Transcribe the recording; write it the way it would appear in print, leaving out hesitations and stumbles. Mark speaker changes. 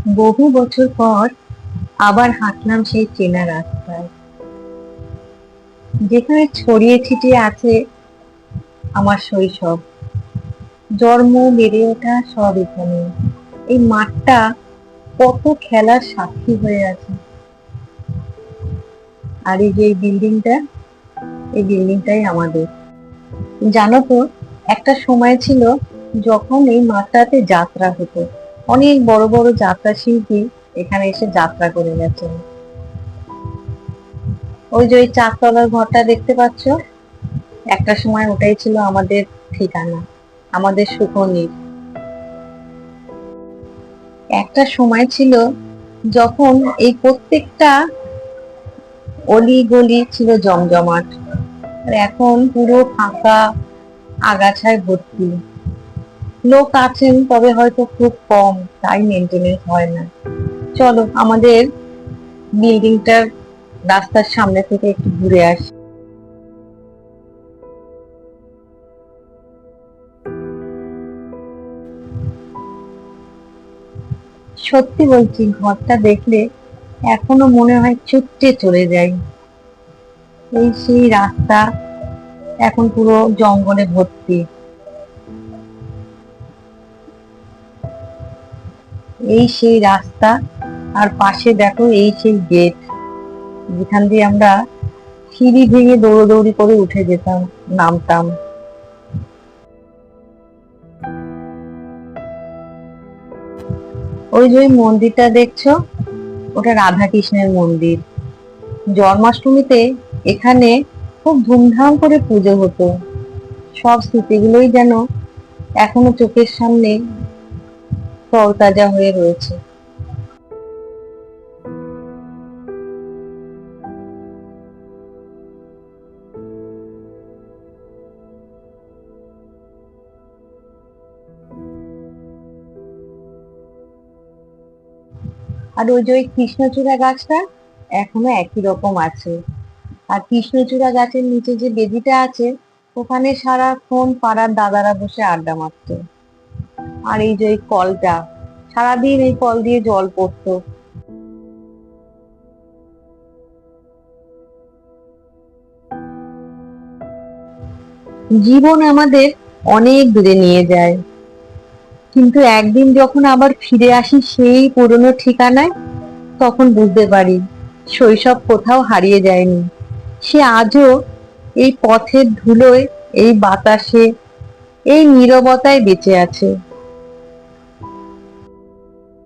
Speaker 1: বহু বছর পর আবার হাঁটলাম সেই চেনা রাস্তায়, যেখানে ছড়িয়ে ছিটিয়ে আছে আমার শৈশব, জন্ম, বেড়ে ওঠা সব এখানে। এই মাঠটা কত খেলার সাক্ষী হয়ে আছে। আর এই যে এই বিল্ডিংটাই আমাদের। জানো তো, একটা সময় ছিল যখন এই মাঠটাতে যাত্রা হতো। অনেক বড় বড় যাত্রা শিল্পী এখানে এসে যাত্রা করে গেছেন। ওই যে ওই চারতলার ঘরটা দেখতে পাচ্ছ, একটা সময় ওটাই ছিল আমাদের ঠিকানা, আমাদের সুখনির। একটা সময় ছিল যখন এই প্রত্যেকটা অলি গলি ছিল জমজমাট, আর এখন পুরো ফাঁকা, আগাছায় ভর্তি। লোক আছেন তবে হয়তো খুব কম, তাই মেনটেনেন্স হয় না। চলো আমাদের বিল্ডিংটার রাস্তার সামনে থেকে একটু ঘুরে আসি। সত্যি বলছি, ঘরটা দেখলে এখনো মনে হয় ছুটে চলে যাই। এই সেই রাস্তা, এখন পুরো জঙ্গলে ভর্তি। এই সেই রাস্তা, আর পাশে দেখো এই সেই গেট, যেখান দিয়ে আমরা সিঁড়ি ভেঙে দৌড়দৌড়ি করে উঠে যেতাম, নামতাম। ওই যে ওই মন্দিরটা দেখছো, ওটা রাধা কৃষ্ণের মন্দির। জন্মাষ্টমীতে এখানে খুব ধুমধাম করে পুজো হতো। সব স্মৃতিগুলোই যেন এখনো চোখের সামনে তরতাজা হয়ে রয়েছে। আর ওই যে ওই কৃষ্ণচূড়া গাছটা এখনো একই রকম আছে। আর কৃষ্ণচূড়া গাছের নিচে যে বেদিটা আছে, ওখানে সারাক্ষণ পাড়ার দাদারা বসে আড্ডা মারতো। আর এই যে ওই কলটা, সারাদিন এই কল দিয়ে জল পড়তো। জীবন আমাদের অনেক দূরে নিয়ে যায়, কিন্তু একদিন যখন আবার ফিরে আসি সেই পুরনো ঠিকানায়, তখন বুঝতে পারি শৈশব কোথাও হারিয়ে যায়নি। সে আজও এই পথের ধুলোয়, এই বাতাসে, এই নীরবতায় বেঁচে আছে।